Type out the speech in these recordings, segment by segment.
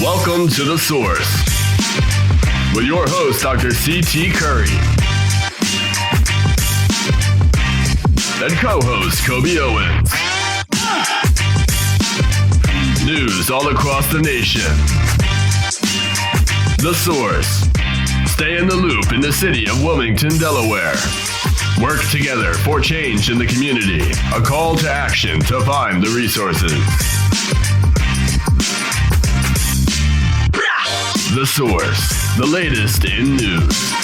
Welcome to The Source with your host, Dr. C.T. Curry, and co-host Coby Owens. News all across the nation. The Source. Stay in the loop in the city of Wilmington, Delaware. Work together for change in the community. A call to action to find the resources. The Source, the latest in news.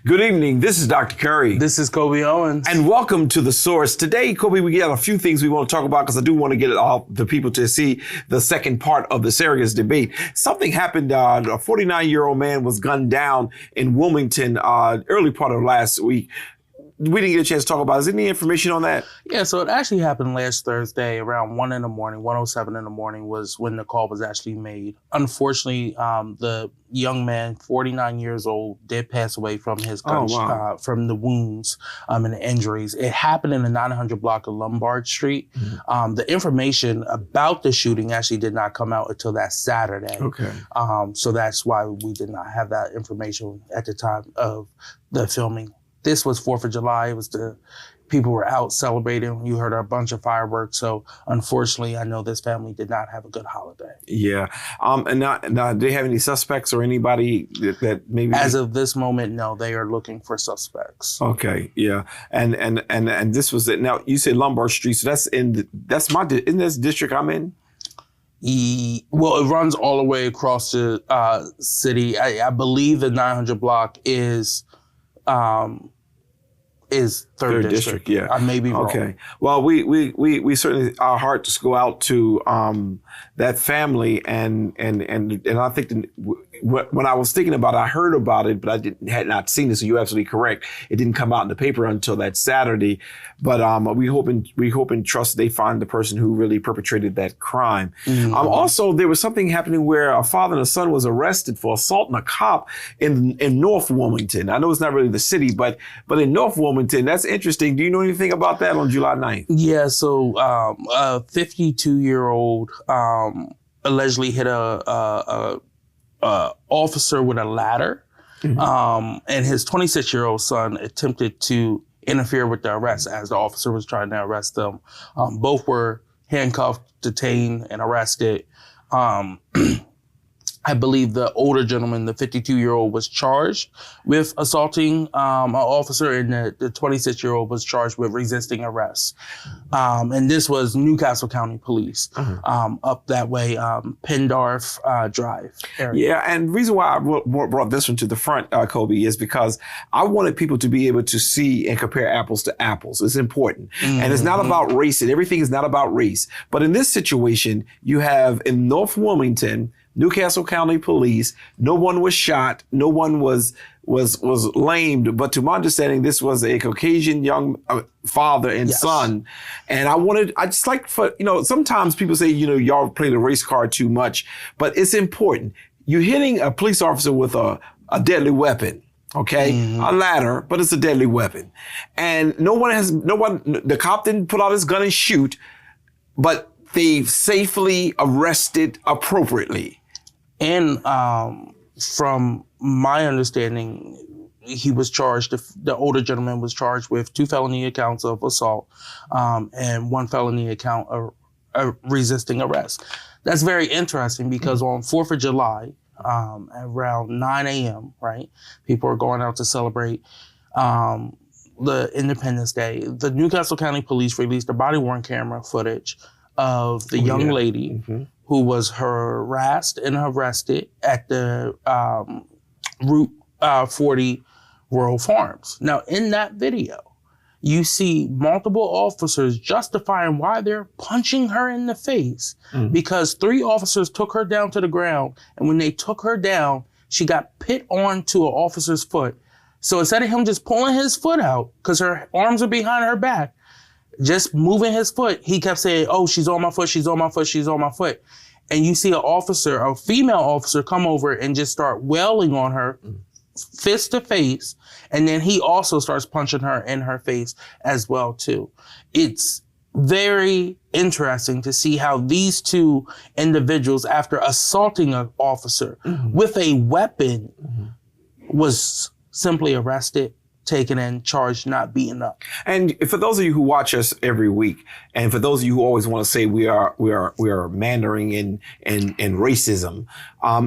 Good evening. This is Dr. Curry. This is Coby Owens. And welcome to The Source. Today, Coby, we got a few things we want to talk about because I do want to get all the people to see the second part of the Surrogates debate. Something happened. A 49-year-old man was gunned down in Wilmington early part of last week. We didn't get a chance to talk about it. Is there any information on that? Yeah, so it actually happened last Thursday around 1 in the morning, 1:07 in the morning was when the call was actually made. Unfortunately, the young man, 49 years old, did pass away from his from the wounds and the injuries. It happened in the 900 block of Lombard Street. Mm-hmm. The information about the shooting actually did not come out until that Saturday. Okay. So that's why we did not have that information at the time of the filming. This was 4th of July. It was people were out celebrating. You heard a bunch of fireworks. So unfortunately, I know this family did not have a good holiday. Yeah. And now, do they have any suspects or anybody that maybe? As of this moment, no, they are looking for suspects. Okay. Yeah. And this was it. Now you said Lombard Street. So isn't this district I'm in? Well, it runs all the way across the city. I believe the 900 block is third district. Yeah, I may be wrong. Okay. Well, we certainly, our hearts go out to that family, and I think when I was thinking about it, I heard about it, but I had not seen it. So you're absolutely correct. It didn't come out in the paper until that Saturday. But we hope and trust they find the person who really perpetrated that crime. Mm-hmm. Also, there was something happening where a father and a son was arrested for assaulting a cop in North Wilmington. I know it's not really the city, but in North Wilmington, that's interesting. Do you know anything about that on July 9th? Yeah. So a 52-year-old allegedly hit a officer with a ladder, mm-hmm. And his 26-year-old son attempted to interfere with the arrest as the officer was trying to arrest them. Both were handcuffed, detained, and arrested. I believe the older gentleman, the 52-year-old, was charged with assaulting an officer, and the 26-year-old was charged with resisting arrest. And this was Newcastle County Police, up that way, Pendorf Drive area. Yeah, and the reason why I brought this one to the front, Coby, is because I wanted people to be able to see and compare apples to apples. It's important. Mm-hmm. And it's not about race, and everything is not about race. But in this situation, you have in North Wilmington, Newcastle County Police, no one was shot, no one was lamed, but to my understanding, this was a Caucasian young father and son. And I just like for, sometimes people say, y'all play the race card too much, but it's important. You're hitting a police officer with a deadly weapon. Okay, mm-hmm. A ladder, but it's a deadly weapon. And the cop didn't pull out his gun and shoot, but they safely arrested appropriately. And from my understanding, he was charged, the older gentleman was charged with 2 felony accounts of assault and 1 felony account of resisting arrest. That's very interesting because on 4th of July, around 9 a.m., right, people are going out to celebrate the Independence Day. The Newcastle County Police released a body-worn camera footage of the young lady mm-hmm. who was harassed and arrested at the Route 40 Rural Farms. Now, in that video, you see multiple officers justifying why they're punching her in the face because 3 officers took her down to the ground, and when they took her down, she got pit onto an officer's foot. So instead of him just pulling his foot out, because her arms are behind her back, just moving his foot, he kept saying, "Oh, she's on my foot, she's on my foot, she's on my foot." And you see a female officer come over and just start wailing on her, fist to face. And then he also starts punching her in her face as well, too. It's very interesting to see how these two individuals, after assaulting an officer with a weapon, was simply arrested, taken in, charged, not beaten up. And for those of you who watch us every week, and for those of you who always want to say we are mandering and racism,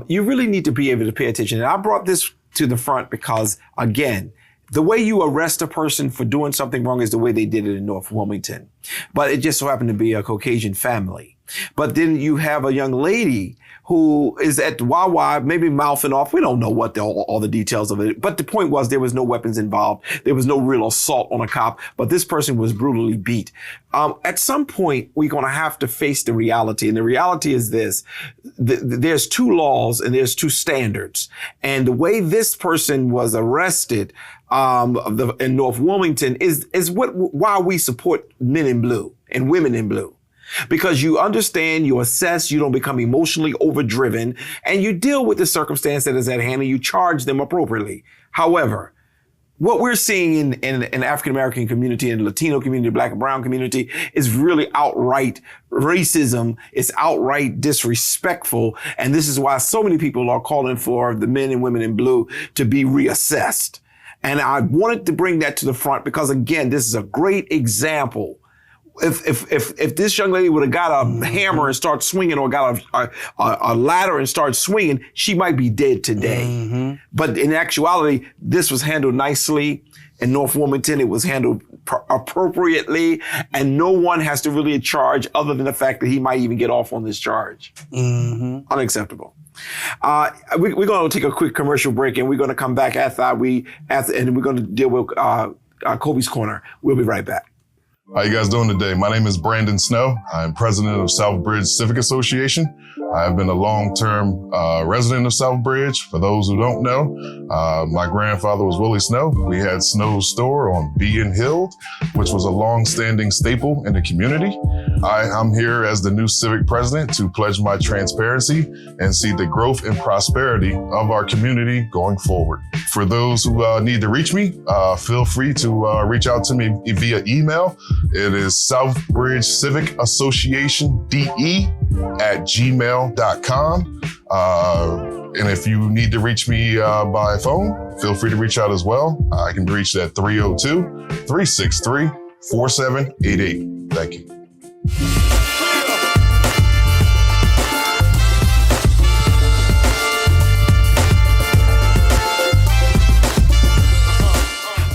you really need to be able to pay attention. And I brought this to the front because, again, the way you arrest a person for doing something wrong is the way they did it in North Wilmington. But it just so happened to be a Caucasian family. But then you have a young lady who is at Wawa, maybe mouthing off. We don't know what all the details of it. But the point was there was no weapons involved. There was no real assault on a cop. But this person was brutally beat. At some point, we're going to have to face the reality. And the reality is this. There's two laws and there's two standards. And the way this person was arrested in North Wilmington is why we support men in blue and women in blue. Because you understand, you assess, you don't become emotionally overdriven, and you deal with the circumstance that is at hand and you charge them appropriately. However, what we're seeing in the African-American community and the Latino community, Black and Brown community is really outright racism. It's outright disrespectful. And this is why so many people are calling for the men and women in blue to be reassessed. And I wanted to bring that to the front because, again, this is a great example. If this young lady would have got a hammer and started swinging, or got a ladder and started swinging, she might be dead today. But in actuality, this was handled nicely. In North Wilmington, it was handled appropriately, and no one has to really charge other than the fact that he might even get off on this charge. Unacceptable. We're going to take a quick commercial break, and we're going to come back and we're going to deal with Coby's Corner. We'll be right back. How you guys doing today? My name is Brandon Snow. I'm president of Southbridge Civic Association. I've been a long-term resident of Southbridge. For those who don't know, my grandfather was Willie Snow. We had Snow's store on B and Hill, which was a long-standing staple in the community. I'm here as the new civic president to pledge my transparency and see the growth and prosperity of our community going forward. For those who need to reach me, feel free to reach out to me via email. It is Southbridge Civic Association DE@gmail.com. And if you need to reach me by phone, feel free to reach out as well. I can be reached at 302-363-4788. Thank you.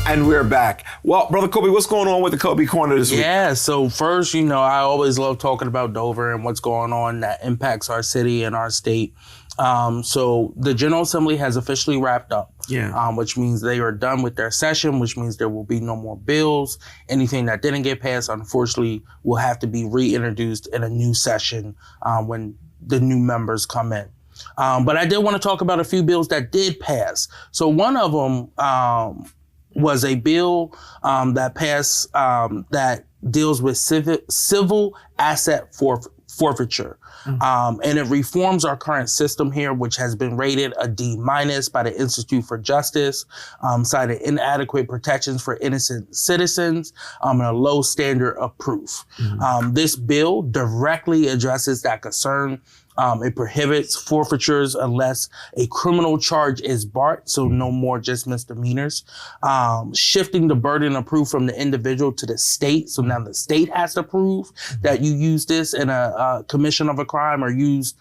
And we're back. Well, Brother Coby, what's going on with the Coby Corner this week? Yeah, so first, I always love talking about Dover and what's going on that impacts our city and our state. So the General Assembly has officially wrapped up, which means they are done with their session, which means there will be no more bills. Anything that didn't get passed, unfortunately, will have to be reintroduced in a new session when the new members come in. But I did want to talk about a few bills that did pass. So one of them was a bill that passed that deals with civil asset forfeiture. And it reforms our current system here, which has been rated a D- by the Institute for Justice, cited inadequate protections for innocent citizens, and a low standard of proof. This bill directly addresses that concern. It prohibits forfeitures unless a criminal charge is brought, so no more just misdemeanors. Shifting the burden of proof from the individual to the state, so now the state has to prove that you used this in a commission of a crime or used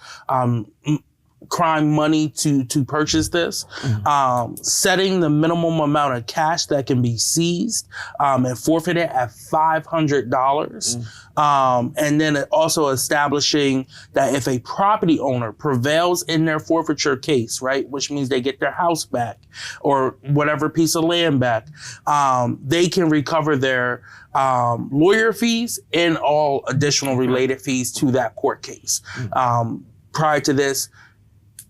crime money to purchase this. Setting the minimum amount of cash that can be seized and forfeited at $500. And then also establishing that if a property owner prevails in their forfeiture case, right, which means they get their house back or whatever piece of land back, they can recover their lawyer fees and all additional related fees to that court case. Prior to this,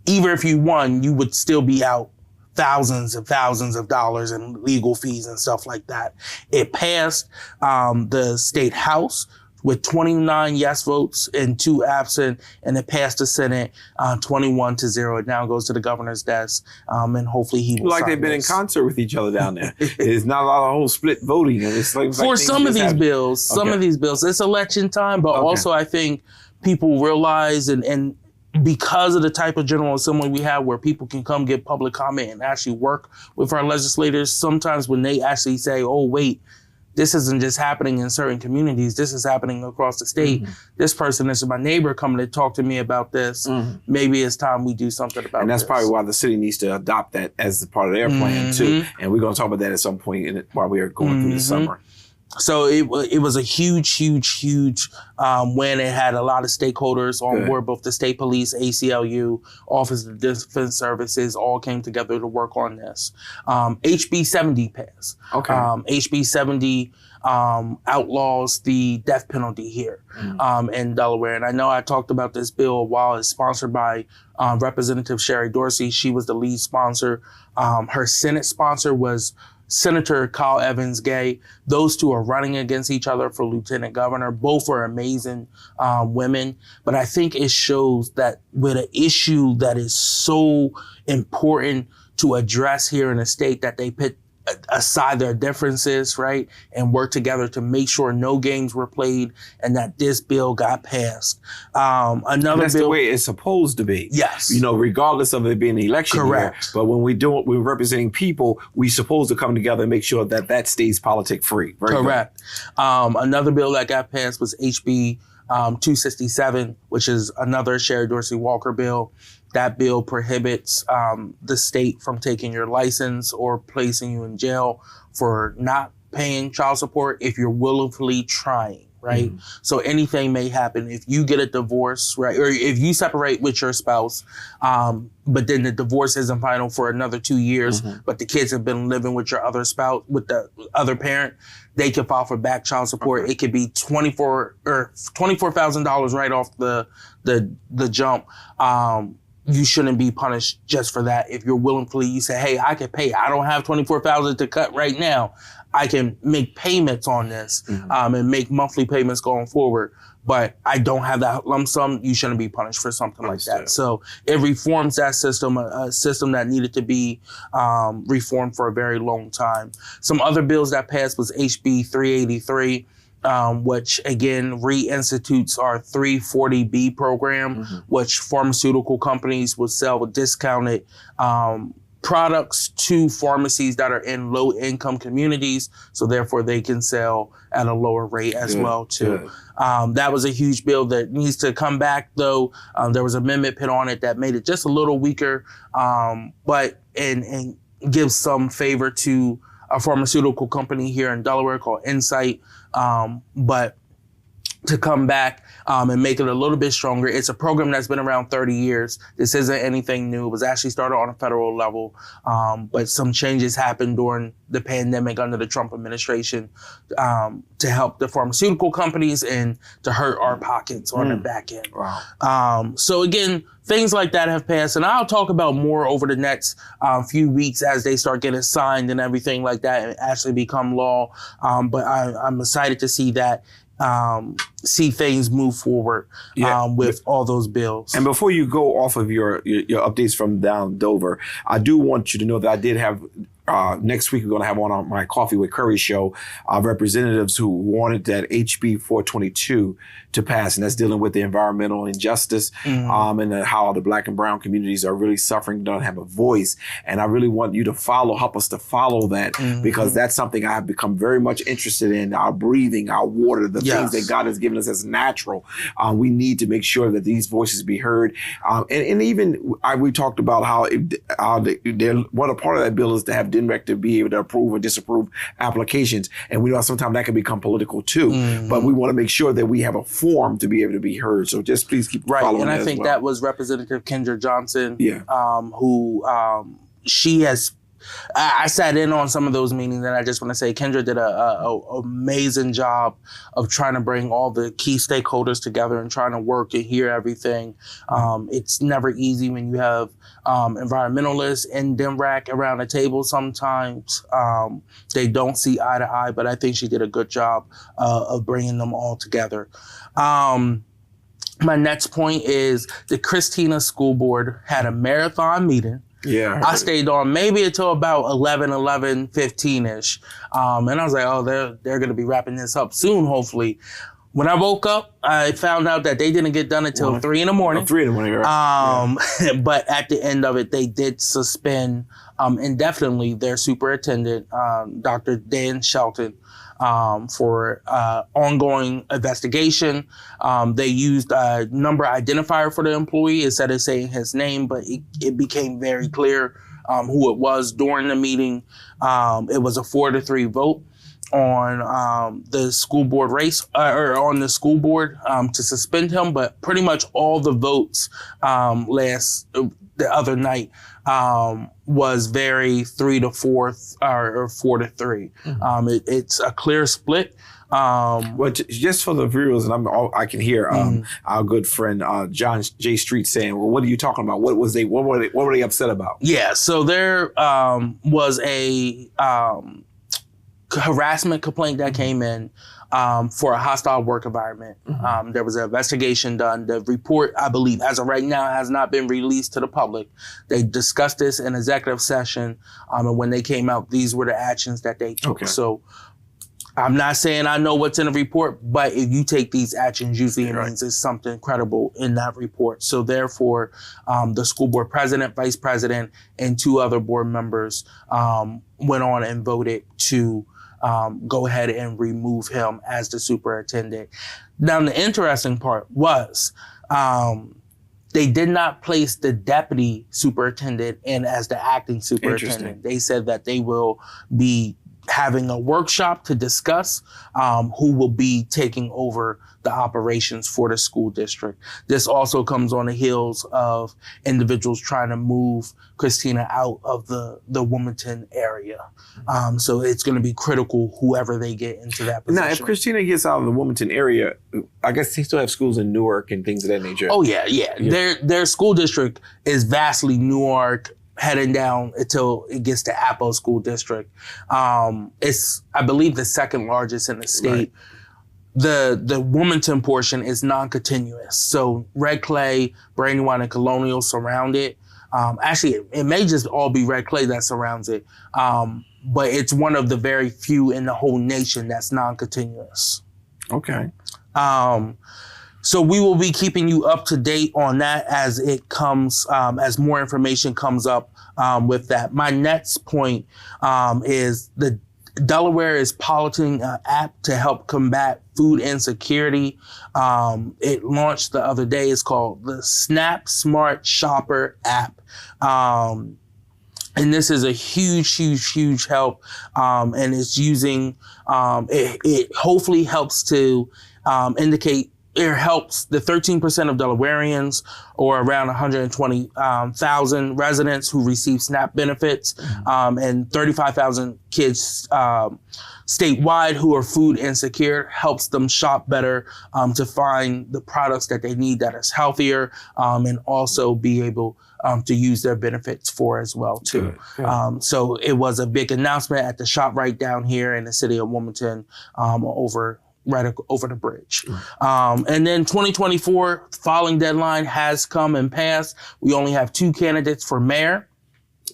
even if you won, you would still be out thousands and thousands of dollars in legal fees and stuff like that. It passed the state house with 29 yes votes and 2 absent, and it passed the Senate 21-0. It now goes to the governor's desk, and hopefully he will like sign they've been this. in concert with each other down there. There's not a lot of whole split voting. And it's like For some of these bills, it's election time, but also I think people realize and because of the type of General Assembly we have where people can come give public comment and actually work with our legislators, sometimes when they actually say, oh, wait, this isn't just happening in certain communities. This is happening across the state. This person, this is my neighbor coming to talk to me about this. Maybe it's time we do something about this. And that's probably why the city needs to adopt that as part of their plan too. And we're going to talk about that at some point while we are going through the summer. So it was a huge win. It had a lot of stakeholders on board, both the state police, ACLU, Office of Defense Services, all came together to work on this. HB 70 passed. HB 70 outlaws the death penalty here in Delaware. And I know I talked about this bill a while. It's sponsored by Representative Sherry Dorsey. She was the lead sponsor. Her Senate sponsor was Senator Coby Owens Gay. Those two are running against each other for lieutenant governor. Both are amazing women. But I think it shows that with an issue that is so important to address here in the state, that they put aside their differences, right, and work together to make sure no games were played and that this bill got passed. That's the way it's supposed to be. Yes. You know, regardless of it being an election Correct. year. But when we're representing people, we're supposed to come together and make sure that that stays politic free. Correct. Another bill that got passed was HB 267, which is another Sherry Dorsey Walker bill. That bill prohibits the state from taking your license or placing you in jail for not paying child support if you're willfully trying, right? So anything may happen if you get a divorce, right? Or if you separate with your spouse, but then the divorce isn't final for another 2 years, but the kids have been living with your other spouse, with the other parent, they can file for back child support. It could be $24,000 right off the jump. You shouldn't be punished just for that. If you're willingly, you say, hey, I can pay. I don't have $24,000 to cut right now. I can make payments on this and make monthly payments going forward. But I don't have that lump sum. You shouldn't be punished for something like that. So it reforms that system, a system that needed to be reformed for a very long time. Some other bills that passed was HB 383. Which again reinstitutes our 340B program, which pharmaceutical companies would sell with discounted products to pharmacies that are in low income communities. So therefore they can sell at a lower rate as well too. That was a huge bill that needs to come back though. There was an amendment put on it that made it just a little weaker, but and gives some favor to a pharmaceutical company here in Delaware called Insight. But to come back and make it a little bit stronger. It's a program that's been around 30 years. This isn't anything new. It was actually started on a federal level, but some changes happened during the pandemic under the Trump administration to help the pharmaceutical companies and to hurt our pockets on the back end. Wow. So again, things like that have passed, and I'll talk about more over the next few weeks as they start getting signed and everything like that and actually become law. But I'm excited to see that. See things move forward with all those bills. And before you go off of your updates from down Dover, I do want you to know that I did have next week we're going to have on my Coffee with Curry show representatives who wanted that HB 422 to pass, and that's dealing with the environmental injustice and how the Black and brown communities are really suffering, don't have a voice. And I really want you to help us to follow that because that's something I have become very much interested in, our breathing, our water, the things that God has given us as natural. We need to make sure that these voices be heard. And even we talked about how one part of that bill is to have director be able to approve or disapprove applications. And we know sometimes that can become political too. But we want to make sure that we have a forum to be able to be heard. So just please keep following and that I think that was Representative Kendra Johnson, who she has I sat in on some of those meetings, and I just want to say Kendra did a amazing job of trying to bring all the key stakeholders together and trying to work and hear everything. It's never easy when you have environmentalists and DEMRAC around a table. Sometimes they don't see eye to eye, but I think she did a good job of bringing them all together. My next point is the Christina School Board had a marathon meeting. Yeah, I stayed on maybe until about 11:15-ish. And I was like, oh, they're going to be wrapping this up soon, hopefully. When I woke up, I found out that they didn't get done until 3 in the morning. 3 in the morning, right? But at the end of it, they did suspend indefinitely their superintendent, Dr. Dan Shelton, for ongoing investigation. They used a number identifier for the employee instead of saying his name, but it became very clear who it was during the meeting. It was a 4-3 vote on the school board race, or on the school board to suspend him, but pretty much all the votes the other night was very 3-4 or 4-3. It's a clear split. Well, just for the viewers, and I can hear our good friend John J. Street saying, "Well, what are you talking about? What were they upset about?" Yeah, so there was a harassment complaint that came in for a hostile work environment. There was an investigation done. The report, I believe, as of right now, has not been released to the public. They discussed this in executive session, and when they came out, these were the actions that they took. Okay. So I'm not saying I know what's in the report, but if you take these actions, usually it means there's something credible in that report. So therefore, the school board president, vice president, and 2 other board members went on and voted to go ahead and remove him as the superintendent. Now, the interesting part was they did not place the deputy superintendent in as the acting superintendent. They said that they will be having a workshop to discuss who will be taking over the operations for the school district. This also comes on the heels of individuals trying to move Christina out of the Wilmington area. So it's going to be critical whoever they get into that position. Now, if Christina gets out of the Wilmington area, I guess they still have schools in Newark and things of that nature. Oh, yeah. Their school district is vastly Newark, heading down until it gets to Apple School District. It's, I believe, the second largest in the state. The Wilmington portion is non-continuous. So Red Clay, Brandywine, and Colonial surround it. Actually, it may just all be Red Clay that surrounds it. But it's one of the very few in the whole nation that's non-continuous. Okay. So we will be keeping you up to date on that as it comes, as more information comes up with that. My next point is the Delaware is piloting an app to help combat food insecurity. It launched the other day. It's called the Snap Smart Shopper app. And this is a huge help. And it's using, it hopefully helps to indicate. It helps the 13% of Delawareans, or around 120,000 residents who receive SNAP benefits, and 35,000 kids statewide who are food insecure, helps them shop better to find the products that they need that is healthier, and also be able to use their benefits for as well too. Good. So it was a big announcement at the shop right down here in the city of Wilmington, right over the bridge. And then 2024 filing deadline has come and passed. We only have 2 candidates for mayor.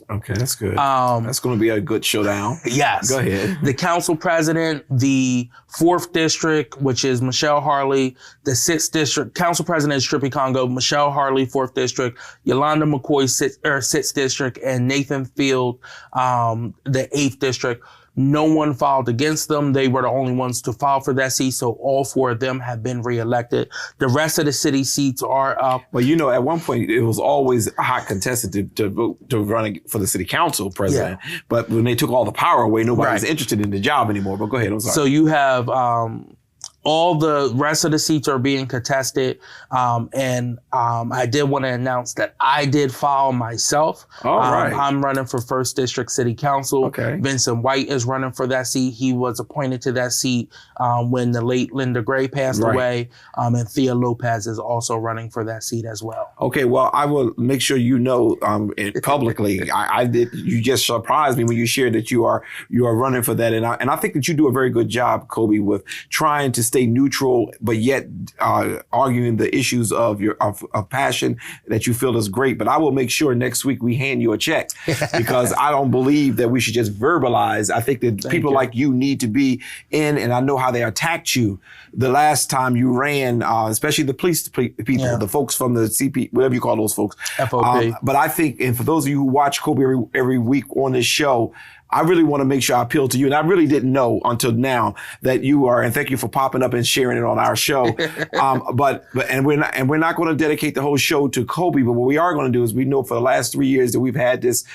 Okay, that's good. That's going to be a good showdown. Yes. Go ahead. The council president, the 4th district, which is Michelle Harley, the 6th district, council president is Trippy Congo, Michelle Harley, 4th district, Yolanda McCoy, 6th district, and Nathan Field, the 8th district. No one filed against them. They were the only ones to file for that seat, so all 4 of them have been reelected. The rest of the city seats are up. Well, you know, at one point, it was always a hot contestant to run for the city council president. Yeah. But when they took all the power away, nobody was interested in the job anymore. But go ahead, I'm sorry. So you have all the rest of the seats are being contested. And I did want to announce that I did file myself. All right. I'm running for 1st District City Council. Okay. Vincent White is running for that seat. He was appointed to that seat when the late Linda Gray passed away. And Thea Lopez is also running for that seat as well. Okay, well, I will make sure you know publicly. I did. You just surprised me when you shared that you are running for that, and I think that you do a very good job, Coby, with trying to stay neutral, but yet arguing the issues of your passion that you feel is great. But I will make sure next week we hand you a check because I don't believe that we should just verbalize. I think that people like you need to be in, and I know how they attacked you the last time you ran, especially the police people, the folks from the CP, whatever you call those folks. FOP. But I think, and for those of you who watch Coby every week on this show, I really want to make sure I appeal to you. And I really didn't know until now that you are, and thank you for popping up and sharing it on our show. But we're not going to dedicate the whole show to Coby, but what we are going to do is we know for the last 3 years that we've had this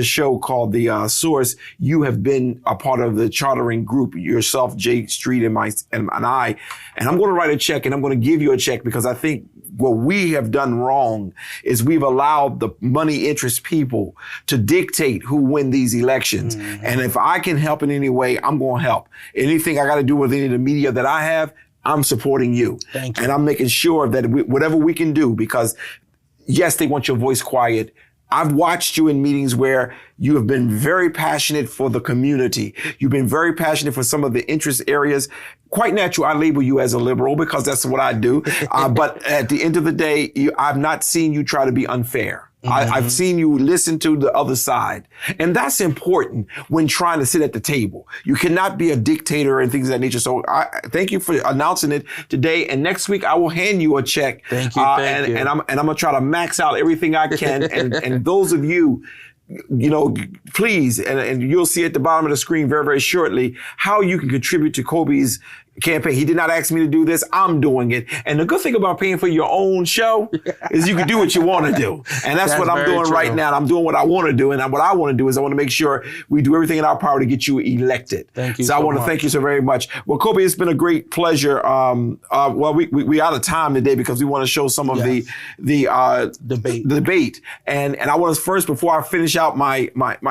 show called The Source. You have been a part of the chartering group, yourself, Jay Street, and I. And I'm going to write a check, and I'm going to give you a check because I think what we have done wrong is we've allowed the money interest people to dictate who win these elections. Mm-hmm. And if I can help in any way, I'm going to help. Anything I got to do with any of the media that I have, I'm supporting you. Thank you. And I'm making sure that whatever we can do, because yes, they want your voice quiet. I've watched you in meetings where you have been very passionate for the community. You've been very passionate for some of the interest areas. Quite natural, I label you as a liberal because that's what I do. But at the end of the day, I've not seen you try to be unfair. Mm-hmm. I've seen you listen to the other side. And that's important when trying to sit at the table. You cannot be a dictator and things of that nature. So I thank you for announcing it today. And next week, I will hand you a check. Thank you. And I'm going to try to max out everything I can. And those of you, please, and you'll see at the bottom of the screen very, very shortly how you can contribute to Coby's campaign. He did not ask me to do this. I'm doing it. And the good thing about paying for your own show is you can do what you want to do. And that's what I'm doing right now. I'm doing what I want to do. And what I want to do is I want to make sure we do everything in our power to get you elected. Thank you. So I want to thank you so very much. Well, Coby, it's been a great pleasure. We out of time today because we want to show some of the debate. And I want to first, before I finish out my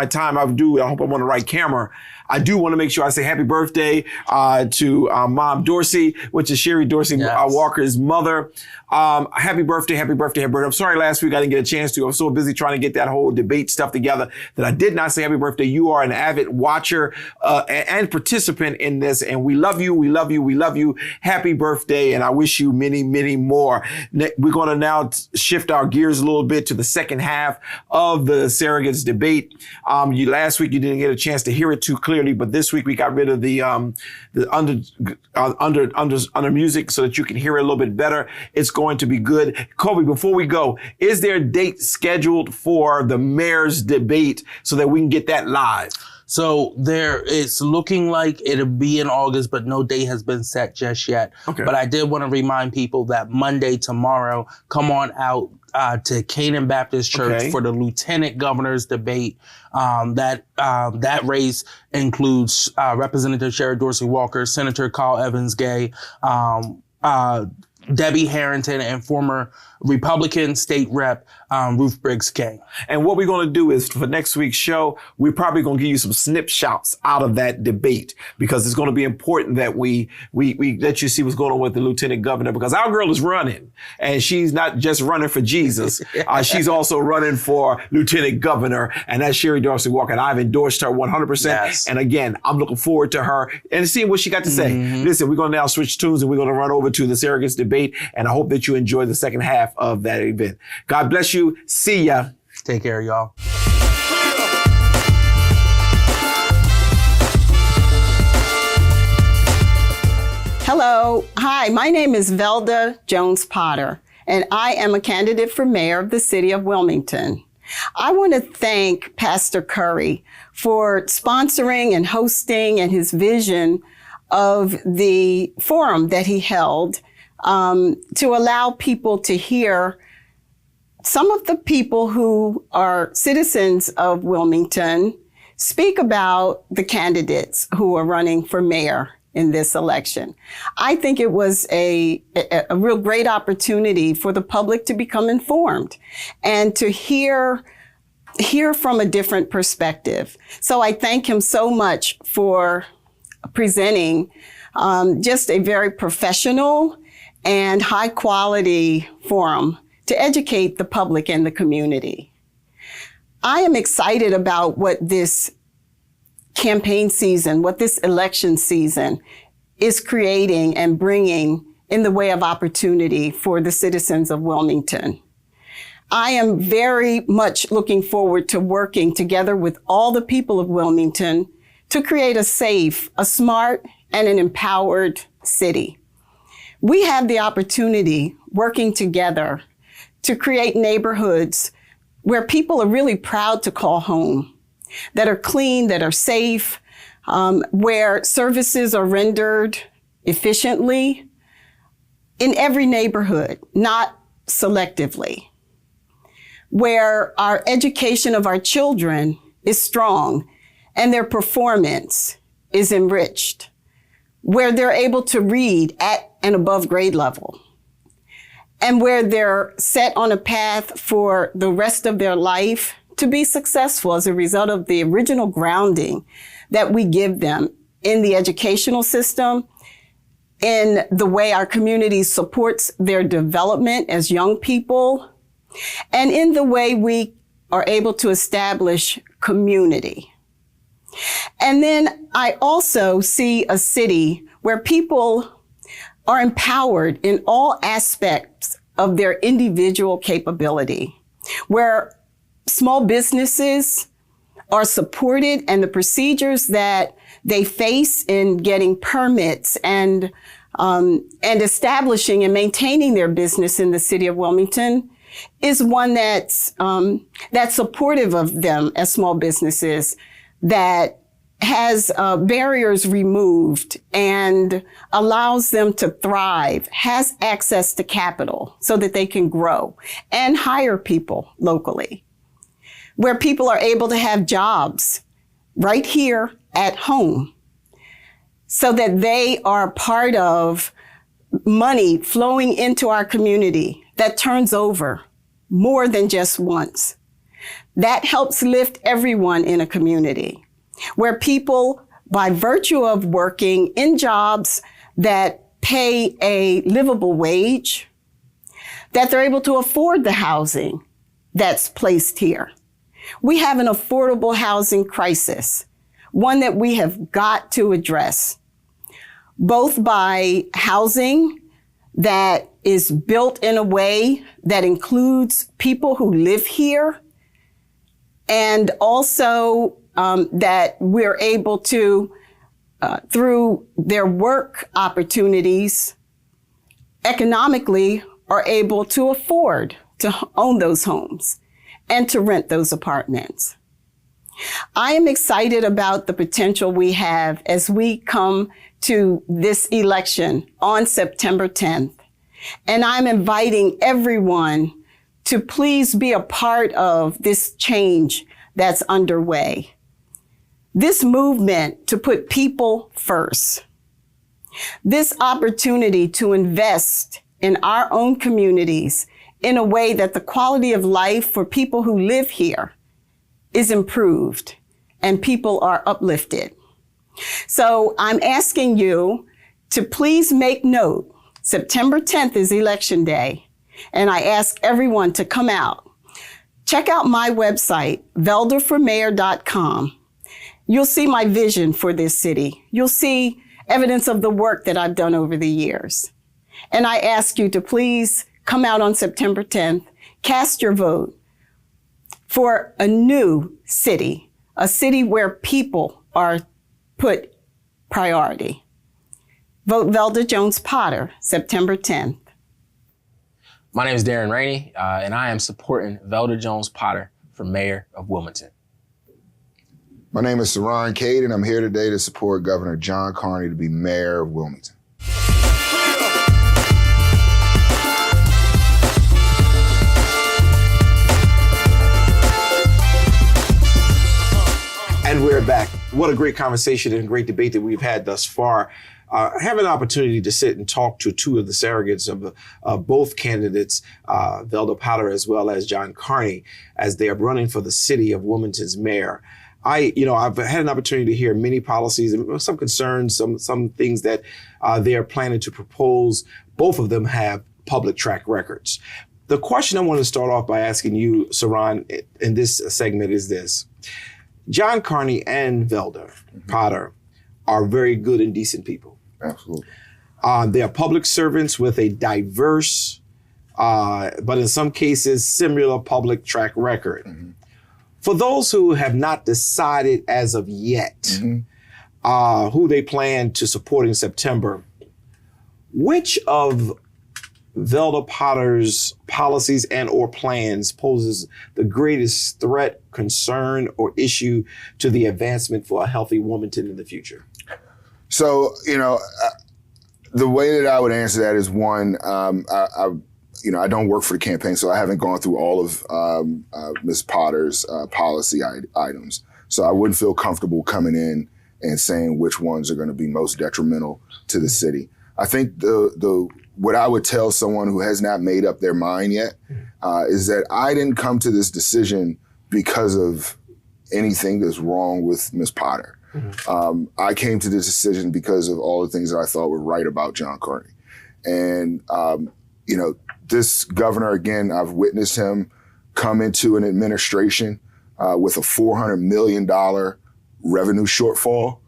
time, I hope I'm on the right camera. I do want to make sure I say happy birthday to Mom Dorsey, which is Sherry Dorsey Walker's mother. Happy birthday, happy birthday, happy birthday. I'm sorry last week I didn't get a chance to. I was so busy trying to get that whole debate stuff together that I did not say happy birthday. You are an avid watcher and participant in this, and we love you, we love you, we love you. Happy birthday, and I wish you many, many more. We're going to now shift our gears a little bit to the second half of the surrogates debate. Last week you didn't get a chance to hear it too clearly, but this week we got rid of the under music so that you can hear it a little bit better. It's going to be good. Coby, before we go, is there a date scheduled for the mayor's debate so that we can get that live? So it's looking like it'll be in August, but no date has been set just yet. Okay. But I did want to remind people that Monday, tomorrow, come on out to Canaan Baptist Church for the lieutenant governor's debate. That race includes Representative Sherry Dorsey Walker, Senator Kyle Evans Gay, Debbie Harrington, and former Republican State Rep Ruth Briggs King. And what we're going to do is for next week's show, we're probably going to give you some snapshots out of that debate because it's going to be important that we let you see what's going on with the lieutenant governor, because our girl is running, and she's not just running for Jesus. She's also running for lieutenant governor, and that's Sherry Dorsey Walker. And I've endorsed her 100%. Yes. And again, I'm looking forward to her and seeing what she got to say. Mm-hmm. Listen, we're going to now switch tunes and we're going to run over to the surrogates debate, and I hope that you enjoy the second half of that event. God bless you. See ya. Take care, y'all. Hello. Hi, my name is Velda Jones-Potter, and I am a candidate for mayor of the City of Wilmington. I want to thank Pastor Curry for sponsoring and hosting and his vision of the forum that he held to allow people to hear some of the people who are citizens of Wilmington speak about the candidates who are running for mayor in this election. I think it was a real great opportunity for the public to become informed and to hear from a different perspective. So I thank him so much for presenting just a very professional and high quality forum to educate the public and the community. I am excited about what this campaign season, what this election season is creating and bringing in the way of opportunity for the citizens of Wilmington. I am very much looking forward to working together with all the people of Wilmington to create a safe, a smart, and an empowered city. We have the opportunity, working together, to create neighborhoods where people are really proud to call home, that are clean, that are safe, where services are rendered efficiently in every neighborhood, not selectively, where our education of our children is strong and their performance is enriched, where they're able to read at and above grade level, and where they're set on a path for the rest of their life to be successful as a result of the original grounding that we give them in the educational system, in the way our community supports their development as young people, and in the way we are able to establish community. And then I also see a city where people are empowered in all aspects of their individual capability, where small businesses are supported and the procedures that they face in getting permits and establishing and maintaining their business in the city of Wilmington is one that's supportive of them as small businesses, that has barriers removed and allows them to thrive, has access to capital so that they can grow and hire people locally, where people are able to have jobs right here at home so that they are part of money flowing into our community that turns over more than just once. That helps lift everyone in a community, where people, by virtue of working in jobs that pay a livable wage, that they're able to afford the housing that's placed here. We have an affordable housing crisis, one that we have got to address, both by housing that is built in a way that includes people who live here, and also that we're able to, through their work opportunities, economically are able to afford to own those homes and to rent those apartments. I am excited about the potential we have as we come to this election on September 10th. And I'm inviting everyone to please be a part of this change that's underway. This movement to put people first. This opportunity to invest in our own communities in a way that the quality of life for people who live here is improved and people are uplifted. So I'm asking you to please make note. September 10th is Election Day, and I ask everyone to come out. Check out my website, veldaformayor.com. You'll see my vision for this city. You'll see evidence of the work that I've done over the years. And I ask you to please come out on September 10th, cast your vote for a new city, a city where people are put priority. Vote Velda Jones-Potter, September 10th. My name is Darren Rainey, and I am supporting Velda Jones-Potter for mayor of Wilmington. My name is Cerron Cade, and I'm here today to support Governor John Carney to be mayor of Wilmington. And we're back. What a great conversation and great debate that we've had thus far. I have an opportunity to sit and talk to two of the surrogates of both candidates, Velda Potter as well as John Carney, as they are running for the city of Wilmington's mayor. I've had an opportunity to hear many policies and some concerns, some things that they are planning to propose. Both of them have public track records. The question I want to start off by asking you, Cerron, in this segment is this. John Carney and Velda Potter are very good and decent people. Absolutely. They are public servants with a diverse, but in some cases, similar public track record. For those who have not decided as of yet who they plan to support in September, which of Velda Potter's policies and or plans poses the greatest threat, concern, or issue to the advancement for a healthy Wilmington in the future? So, the way that I would answer that is one, I don't work for the campaign, so I haven't gone through all of Ms. Potter's policy items. So I wouldn't feel comfortable coming in and saying which ones are going to be most detrimental to the city. I think what I would tell someone who has not made up their mind yet is that I didn't come to this decision because of anything that's wrong with Ms. Potter. I came to this decision because of all the things that I thought were right about John Carney. And, this governor, again, I've witnessed him come into an administration with a $400 million revenue shortfall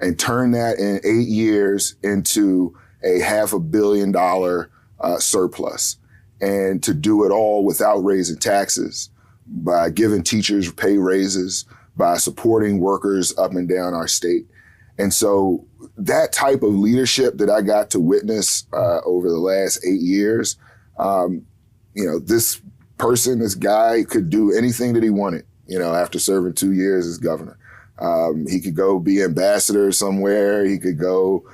and turn that in 8 years into a $500 million surplus. And to do it all without raising taxes, by giving teachers pay raises, by supporting workers up and down our state. And so that type of leadership that I got to witness over the last 8 years, this guy could do anything that he wanted, after serving 2 years as governor. He could go be ambassador somewhere. He could go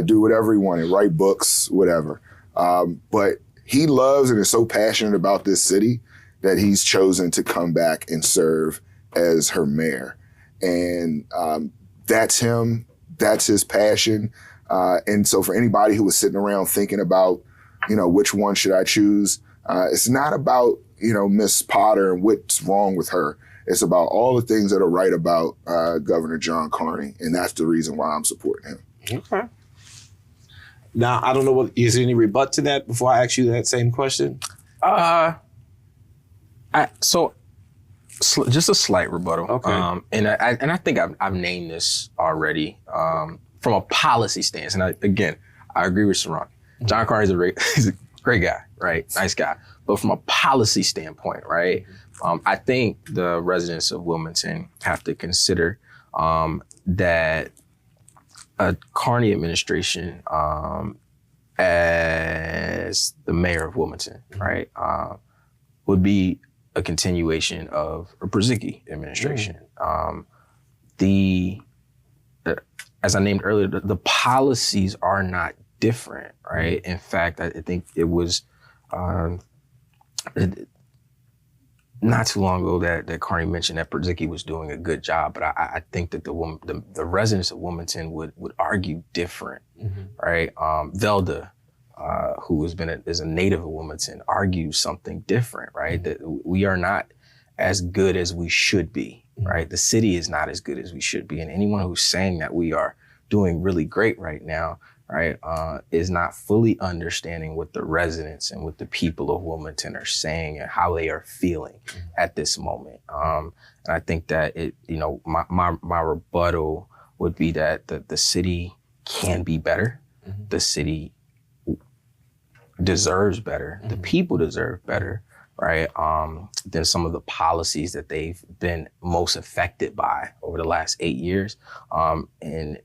do whatever he wanted, write books, whatever. But he loves and is so passionate about this city that he's chosen to come back and serve as her mayor. And that's him. That's his passion. And so for anybody who was sitting around thinking about, which one should I choose? It's not about, Miss Potter and what's wrong with her. It's about all the things that are right about Governor John Carney. And that's the reason why I'm supporting him. Okay. Now, I don't know is there any rebut to that before I ask you that same question? Just a slight rebuttal. Okay. And I think I've named this already from a policy stance. And I agree with Cerron. John Carney's he's a great guy, right? Nice guy. But from a policy standpoint, right? I think the residents of Wilmington have to consider that a Carney administration as the mayor of Wilmington, right, would be a continuation of a Brzezicki administration. As I named earlier, the policies are not different, right? In fact, I think it was not too long ago that Carney mentioned that Brzezicki was doing a good job, but I think that the residents of Wilmington would argue different, right? Velda, who is a native of Wilmington, argues something different, right? That we are not as good as we should be, right? The city is not as good as we should be, and anyone who's saying that we are doing really great right now, right, is not fully understanding what the residents and what the people of Wilmington are saying and how they are feeling at this moment. And I think that my rebuttal would be that the city can be better. The city deserves better. The people deserve better, right? Than some of the policies that they've been most affected by over the last 8 years, and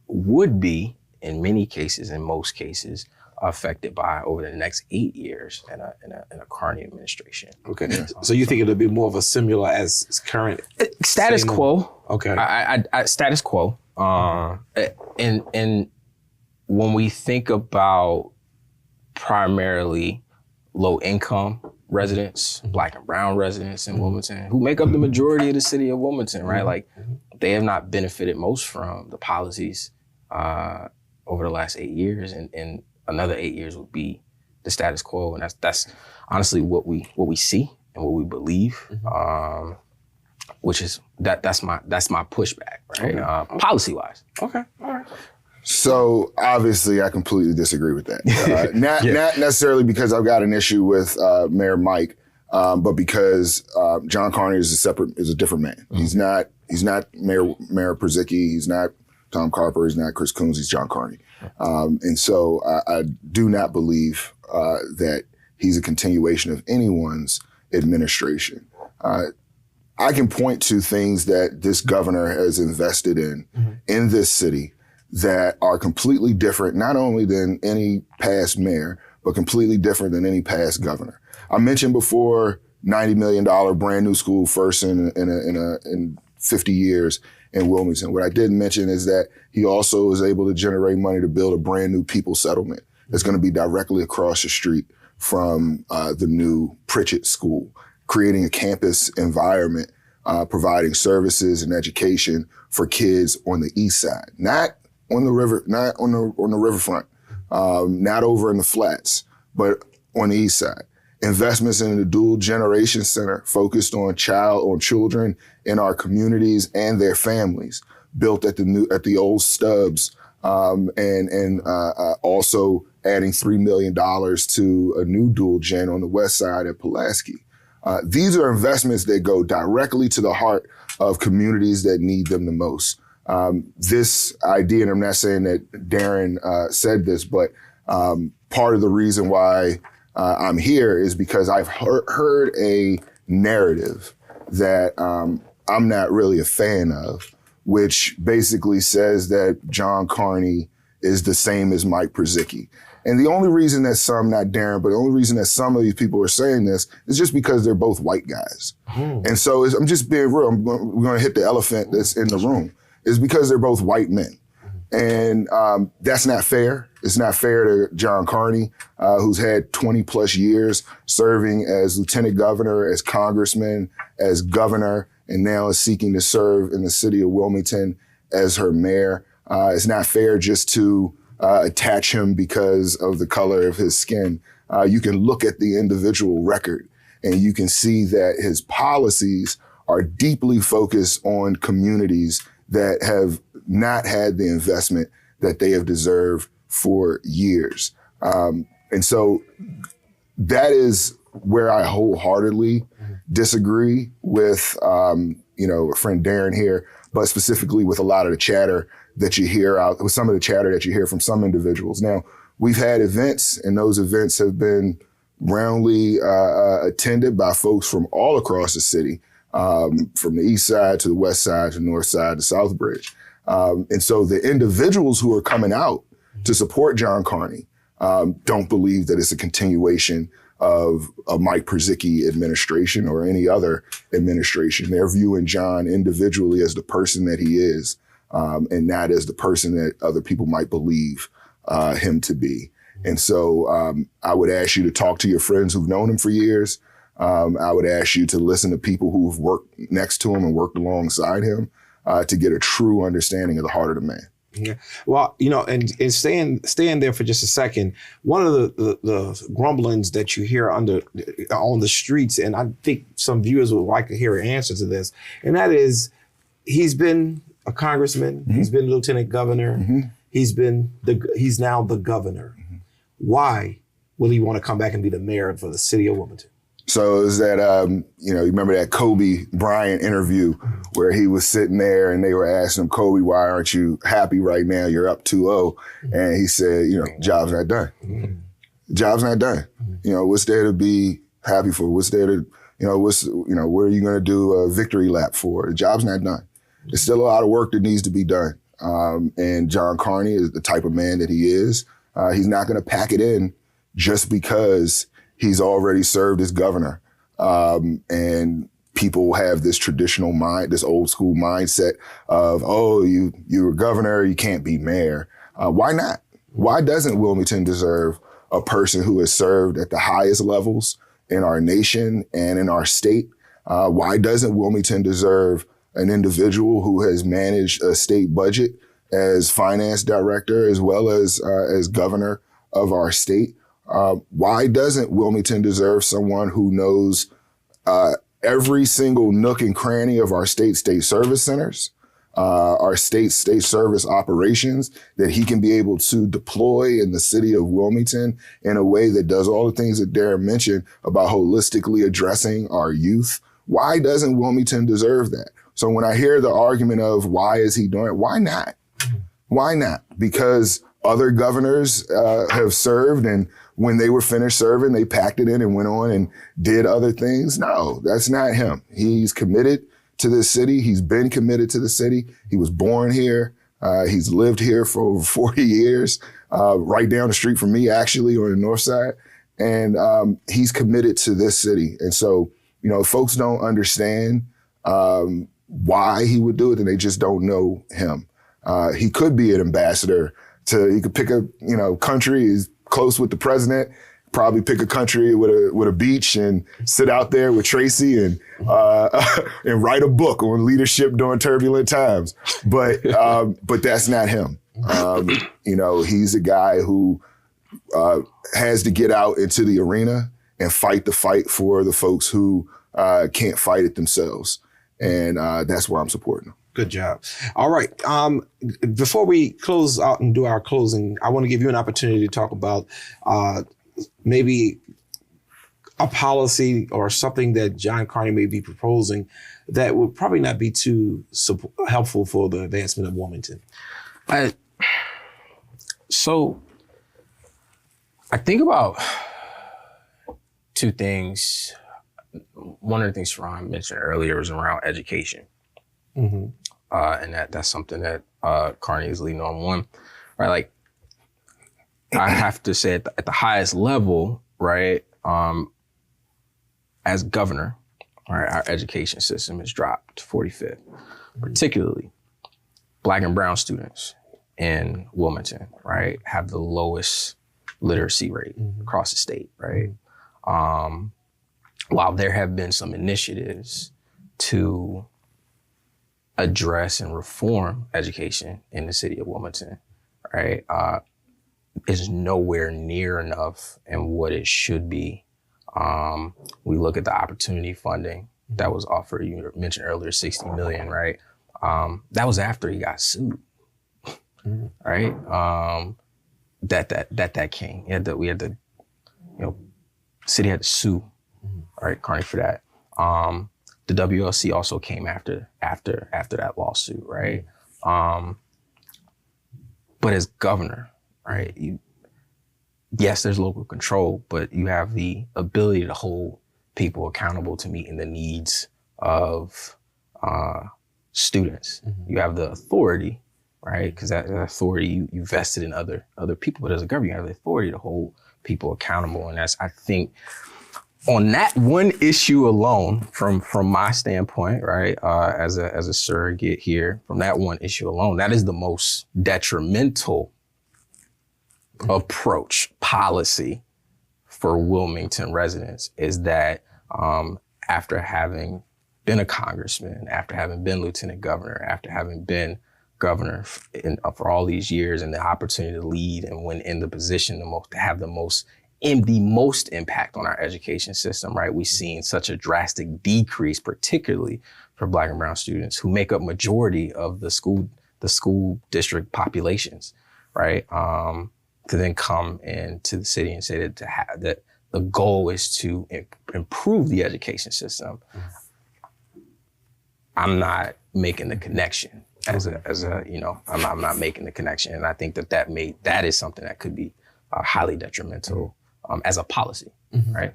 would be, in many cases, in most cases, affected by over the next 8 years in a Carney administration. Okay. So you think it'll be more of a similar as current? Status quo. Okay. I status quo. And when we think about primarily low income residents, Black and brown residents in Wilmington, who make up the majority of the city of Wilmington, right? Like, they have not benefited most from the policies over the last 8 years, and another 8 years would be the status quo, and that's honestly what we see and what we believe. Which is that's my pushback, right? Okay. Policy wise. Okay, all right. So obviously, I completely disagree with that. Not necessarily because I've got an issue with Mayor Mike, but because John Carney is a different man. He's not Mayor Purzycki. He's not Tom Carper. He's not Chris Coons. He's John Carney. And so I do not believe that he's a continuation of anyone's administration. I can point to things that this governor has invested in this city that are completely different, not only than any past mayor, but completely different than any past governor. I mentioned before $90 million brand new school, first in 50 years in Wilmington. What I didn't mention is that he also was able to generate money to build a brand new people settlement that's going to be directly across the street from the new Pritchett School, creating a campus environment, providing services and education for kids on the east side, not on the river, not on the riverfront, not over in the flats, but on the east side. Investments in the dual generation center focused on children in our communities and their families, built at the old Stubbs, and also adding $3 million to a new dual gen on the west side at Pulaski. These are investments that go directly to the heart of communities that need them the most. This idea, and I'm not saying that Darren said this, but part of the reason why I'm here is because I've heard a narrative that I'm not really a fan of, which basically says that John Carney is the same as Mike Purzycki. And the only reason that some, not Darren, but the only reason that some of these people are saying this is just because they're both white guys. And so I'm just being real. We're going to hit the elephant that's in the room. It's because they're both white men. And that's not fair. It's not fair to John Carney, who's had 20 plus years serving as lieutenant governor, as congressman, as governor, and now is seeking to serve in the city of Wilmington as her mayor. It's not fair just to attach him because of the color of his skin. You can look at the individual record and you can see that his policies are deeply focused on communities that have not had the investment that they have deserved for years. And so that is where I wholeheartedly disagree with, a friend Darren here, but specifically with a lot of the chatter that you hear with some of the chatter that you hear from some individuals. Now, we've had events, and those events have been roundly attended by folks from all across the city, from the east side to the west side to the north side to Southbridge. And so the individuals who are coming out to support John Carney don't believe that it's a continuation of a Mike Purzycki administration or any other administration. They're viewing John individually as the person that he is, and not as the person that other people might believe him to be. And so I would ask you to talk to your friends who've known him for years. I would ask you to listen to people who've worked next to him and worked alongside him to get a true understanding of the heart of the man. Yeah. Well, and staying there for just a second, one of the grumblings that you hear on the streets, and I think some viewers would like to hear an answer to this, and that is, he's been a congressman, he's been lieutenant governor, he's now the governor. Why will he want to come back and be the mayor for the city of Wilmington? So is that, you remember that Coby Bryant interview where he was sitting there and they were asking him, Coby, why aren't you happy right now? You're up 2-0. And he said, job's not done. Job's not done. What's there to be happy for? What's there to, what are you going to do a victory lap for? The job's not done. There's still a lot of work that needs to be done. And John Carney is the type of man that he is. He's not going to pack it in just because he's already served as governor. And people have this traditional this old school mindset of, you're a governor, you can't be mayor. Why not? Why doesn't Wilmington deserve a person who has served at the highest levels in our nation and in our state? Why doesn't Wilmington deserve an individual who has managed a state budget as finance director, as well as governor of our state. Why doesn't Wilmington deserve someone who knows every single nook and cranny of our state service centers, our state service operations, that he can be able to deploy in the city of Wilmington in a way that does all the things that Darren mentioned about holistically addressing our youth? Why doesn't Wilmington deserve that? So when I hear the argument of why is he doing it, why not? Why not? Because other governors have served, and when they were finished serving, they packed it in and went on and did other things. No, that's not him. He's committed to this city. He's been committed to the city. He was born here. He's lived here for over 40 years, right down the street from me, actually, on the north side. And he's committed to this city. And so, you know, folks don't understand why he would do it, and they just don't know him. He could be an ambassador he could pick a, you know, country, he's close with the president, probably pick a country with a beach and sit out there with Tracy and write a book on leadership during turbulent times. But that's not him. You know, he's a guy who has to get out into the arena and fight the fight for the folks who can't fight it themselves. And that's why I'm supporting him. Good job. All right. Before we close out and do our closing, I want to give you an opportunity to talk about maybe a policy or something that John Carney may be proposing that would probably not be too helpful for the advancement of Wilmington. So I think about two things. One of the things Cerron mentioned earlier was around education. Mm-hmm. And that's something that Carney is leading on. One, right? Like, I have to say at the highest level, right? As governor, right, our education system has dropped to 45th, particularly Black and brown students in Wilmington, right, have the lowest literacy rate across the state, right? While there have been some initiatives to address and reform education in the city of Wilmington, right, is nowhere near enough in what it should be. We look at the opportunity funding that was offered. You mentioned earlier, $60 million, right? That was after he got sued, right? That came. We had to, you know, city had to sue, right, Carney, for that. The WLC also came after that lawsuit, right? But as governor, right, yes, there's local control, but you have the ability to hold people accountable to meeting the needs of students. You have the authority, right? Because that authority you vested in other people, but as a governor, you have the authority to hold people accountable, and that's, I think, on that one issue alone, from my standpoint, right, as a surrogate here, from that one issue alone, that is the most detrimental approach policy for Wilmington residents, is that after having been a congressman, after having been lieutenant governor, after having been governor for all these years, and the opportunity to lead, and when in the position to have the most impact on our education system, right? We've seen such a drastic decrease, particularly for Black and brown students who make up majority of the school district populations, right? To then come into the city and say that the goal is to improve the education system. I'm not making the connection as a you know, I'm not making the connection. And I think that is something that could be highly detrimental as a policy, right?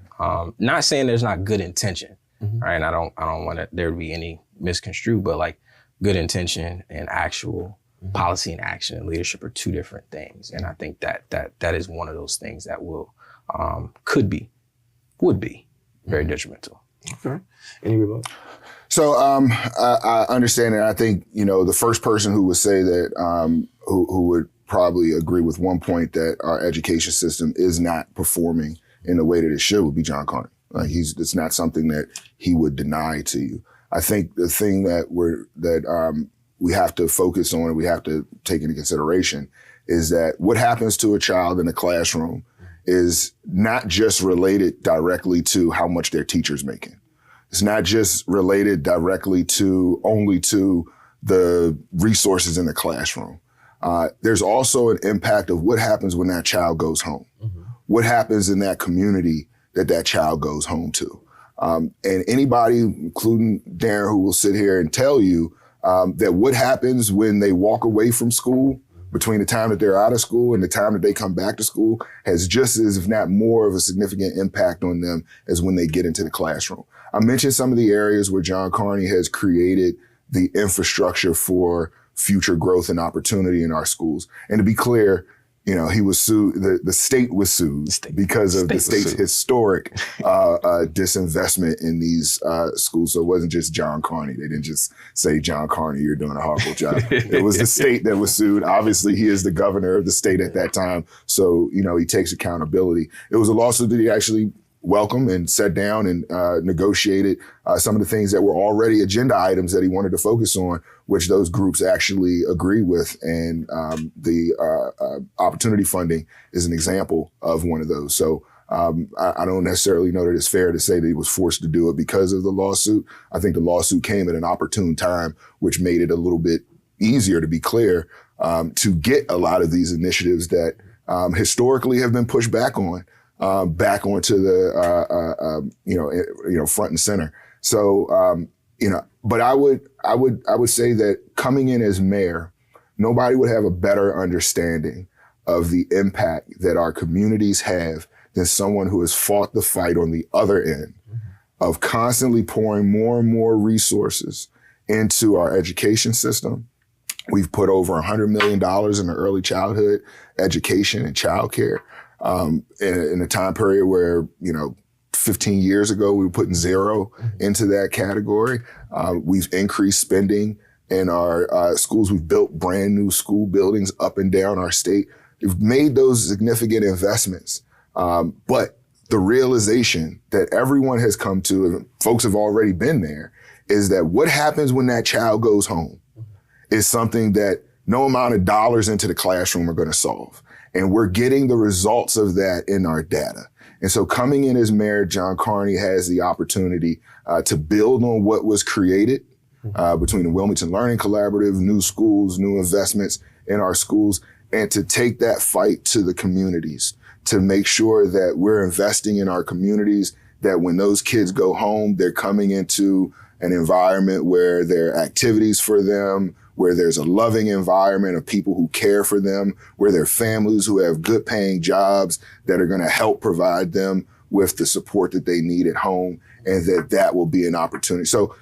Not saying there's not good intention, right? And I don't want there to be any misconstrued, but like good intention and actual policy and action and leadership are two different things. And I think that is one of those things that would be very detrimental. Okay. Any rebuttal? So I understand it. I think, you know, the first person who would say that, who would probably agree with one point that our education system is not performing in the way that it should would be John Carney. Like it's not something that he would deny to you. I think the thing that we have to focus on, we have to take into consideration is that what happens to a child in a classroom is not just related directly to how much their teacher's making. It's not just related directly only to the resources in the classroom. There's also an impact of what happens when that child goes home. What happens in that community that child goes home to. And anybody, including Darren, who will sit here and tell you that what happens when they walk away from school between the time that they're out of school and the time that they come back to school has just as, if not more, of a significant impact on them as when they get into the classroom. I mentioned some of the areas where John Carney has created the infrastructure for future growth and opportunity in our schools. And to be clear, he was sued, the state was sued because of the state's historic disinvestment in these schools. So it wasn't just John Carney. They didn't just say, John Carney, you're doing a horrible job. It was the state that was sued. Obviously, he is the governor of the state at that time. So, he takes accountability. It was a lawsuit that he actually welcomed and sat down and negotiated some of the things that were already agenda items that he wanted to focus on, which those groups actually agree with. And the opportunity funding is an example of one of those. So I don't necessarily know that it's fair to say that he was forced to do it because of the lawsuit. I think the lawsuit came at an opportune time, which made it a little bit easier, to be clear, to get a lot of these initiatives that historically have been pushed back on. Back onto the front and center. So but I would say that coming in as mayor, nobody would have a better understanding of the impact that our communities have than someone who has fought the fight on the other end of constantly pouring more and more resources into our education system. We've put over $100 million in the early childhood education and childcare. In a time period where, 15 years ago, we were putting zero into that category. We've increased spending in our schools. We've built brand new school buildings up and down our state. We've made those significant investments. But the realization that everyone has come to, and folks have already been there, is that what happens when that child goes home is something that no amount of dollars into the classroom are going to solve. And we're getting the results of that in our data. And so coming in as mayor, John Carney has the opportunity to build on what was created between the Wilmington Learning Collaborative, new schools, new investments in our schools, and to take that fight to the communities, to make sure that we're investing in our communities, that when those kids go home, they're coming into an environment where there are activities for them, where there's a loving environment of people who care for them, where there are families who have good paying jobs that are going to help provide them with the support that they need at home, and that will be an opportunity. So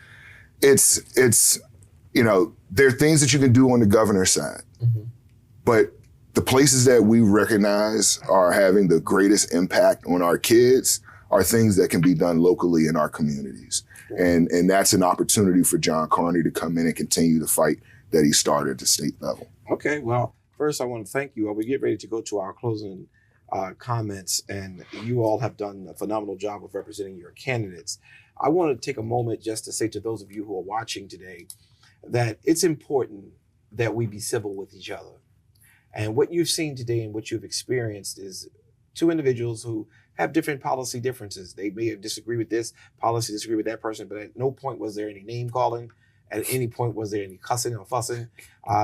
it's there are things that you can do on the governor's side, but the places that we recognize are having the greatest impact on our kids are things that can be done locally in our communities. And that's an opportunity for John Carney to come in and continue the fight that he started at the state level. Okay, well, first I want to thank you. We get ready to go to our closing comments, and you all have done a phenomenal job of representing your candidates. I want to take a moment just to say to those of you who are watching today that it's important that we be civil with each other. And what you've seen today and what you've experienced is two individuals who have different policy differences. They may have disagreed with this policy, disagree with that person, but at no point was there any name calling. At any point was there any cussing or fussing.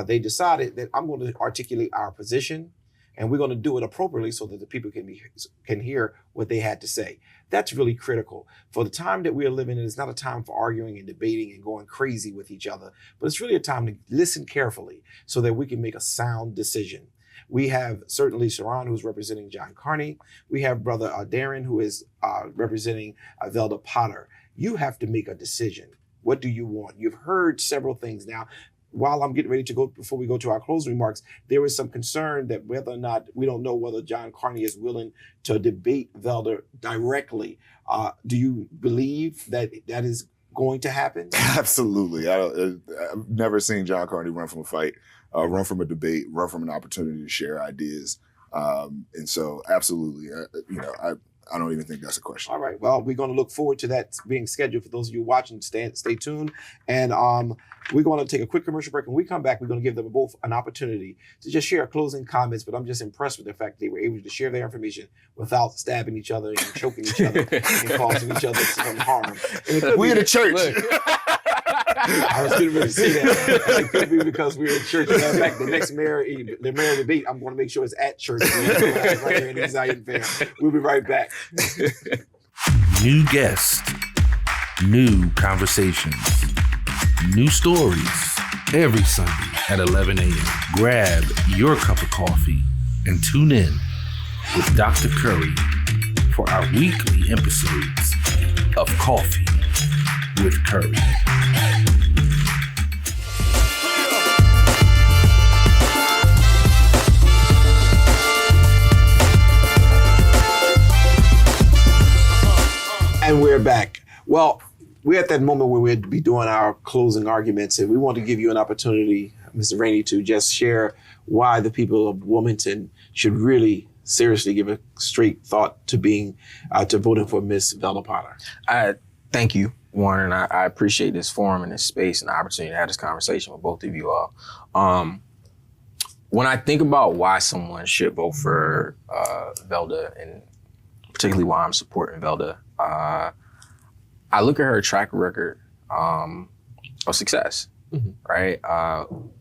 They decided that I'm going to articulate our position, and we're going to do it appropriately so that the people can hear what they had to say. That's really critical. For the time that we are living in, it's not a time for arguing and debating and going crazy with each other, but it's really a time to listen carefully so that we can make a sound decision. We have certainly Cerron, who's representing John Carney. We have Brother Darren, who is representing Velda Potter. You have to make a decision. What do you want? You've heard several things. Now, while I'm getting ready to go, before we go to our closing remarks, there is some concern that whether or not, we don't know whether John Carney is willing to debate Velda directly. Do you believe that that is going to happen? Absolutely. I've never seen John Carney run from a fight, run from a debate, run from an opportunity to share ideas. And so absolutely, I don't even think that's a question. All right. Well, we're going to look forward to that being scheduled. For those of you watching, stay tuned. And we're going to take a quick commercial break. When we come back, we're going to give them both an opportunity to just share closing comments. But I'm just impressed with the fact they were able to share their information without stabbing each other and choking each other and causing each other some harm. We in the church. I was going to say that. It could be because we're in church. Matter of fact, the next mayoral debate, I'm going to make sure it's at church. Right here in the Zion Fair. We'll be right back. New guests, new conversations, new stories. Every Sunday at 11 a.m. Grab your cup of coffee and tune in with Dr. Curry for our weekly episodes of Coffee with Curry. And we're back. Well, we're at that moment where we'll be doing our closing arguments, and we want to give you an opportunity, Mr. Rainey, to just share why the people of Wilmington should really seriously give a straight thought to being to voting for Ms. Velda Potter. Thank you, Warren, and I appreciate this forum and this space and the opportunity to have this conversation with both of you all. When I think about why someone should vote for Velda, and particularly why I'm supporting Velda, I look at her track record of success, right?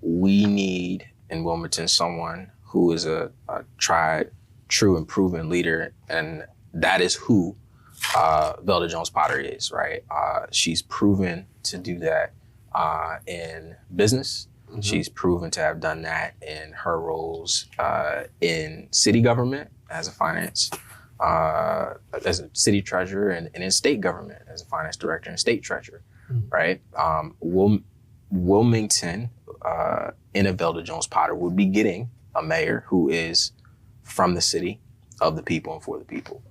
We need in Wilmington someone who is a tried, true, and proven leader, and that is who Velda Jones-Potter is, right? She's proven to do that in business. She's proven to have done that in her roles in city government as a finance as a city treasurer, and in state government as a finance director and state treasurer, right? Wilmington, in a Velda Jones-Potter, would be getting a mayor who is from the city, of the people, and for the people.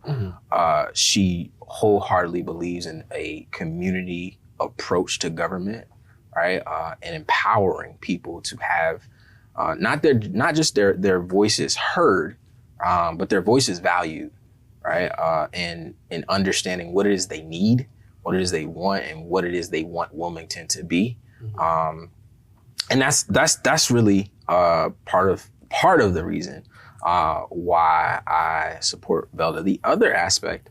She wholeheartly believes in a community approach to government, right? And empowering people to have not just their voices heard, but their voices valued, right? And understanding what it is they need, what it is they want, and what it is they want Wilmington to be. And that's really part of the reason why I support Velda. The other aspect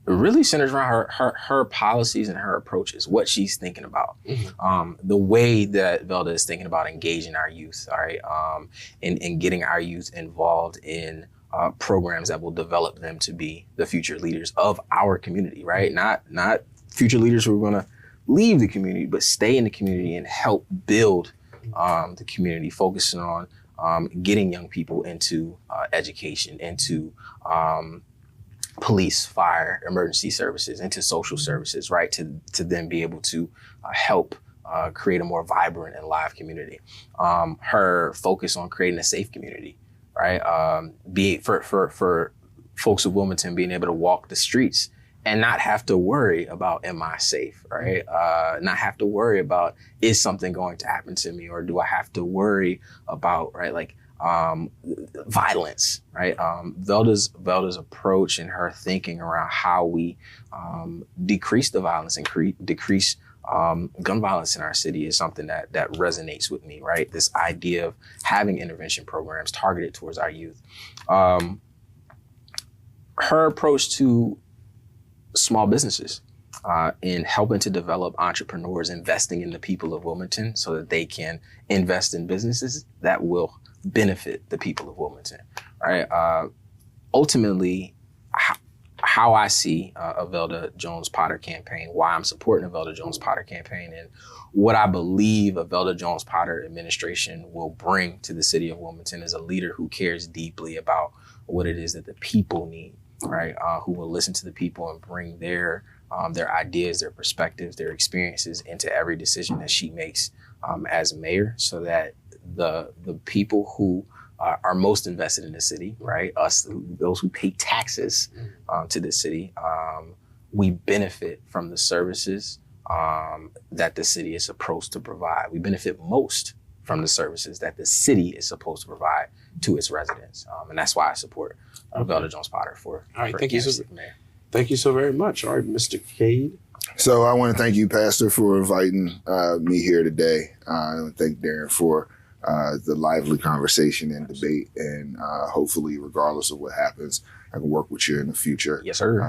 really centers around her policies and her approaches, what she's thinking about, the way that Velda is thinking about engaging our youth, all right, and getting our youth involved in programs that will develop them to be the future leaders of our community, right? Not future leaders who are going to leave the community, but stay in the community and help build the community, focusing on getting young people into education, into police, fire, emergency services, into social services, right? To then be able to help create a more vibrant and live community. Her focus on creating a safe community, right? Be for folks of Wilmington being able to walk the streets and not have to worry about, am I safe, right? Not have to worry about, is something going to happen to me, or do I have to worry about, right? Like violence, right? Velda's approach and her thinking around how we decrease the violence and decrease gun violence in our city is something that resonates with me, right? This idea of having intervention programs targeted towards our youth. Her approach to small businesses in helping to develop entrepreneurs, investing in the people of Wilmington so that they can invest in businesses that will benefit the people of Wilmington, right? Ultimately, how I see a Velda Jones-Potter campaign, why I'm supporting a Velda Jones-Potter campaign, and what I believe a Velda Jones-Potter administration will bring to the city of Wilmington is a leader who cares deeply about what it is that the people need, right? Who will listen to the people and bring their ideas, their perspectives, their experiences into every decision that she makes as mayor, so that the people who are most invested in the city, right? Us, those who pay taxes to the city, we benefit from the services that the city is supposed to provide. We benefit most from the services that the city is supposed to provide to its residents. And that's why I support Velda Jones-Potter for. All right, for thank you candidacy for mayor. Thank you so very much. All right, Mr. Cade. So I want to thank you, Pastor, for inviting me here today. And thank Darren for the lively conversation and debate. And hopefully, regardless of what happens, I can work with you in the future. Yes, sir.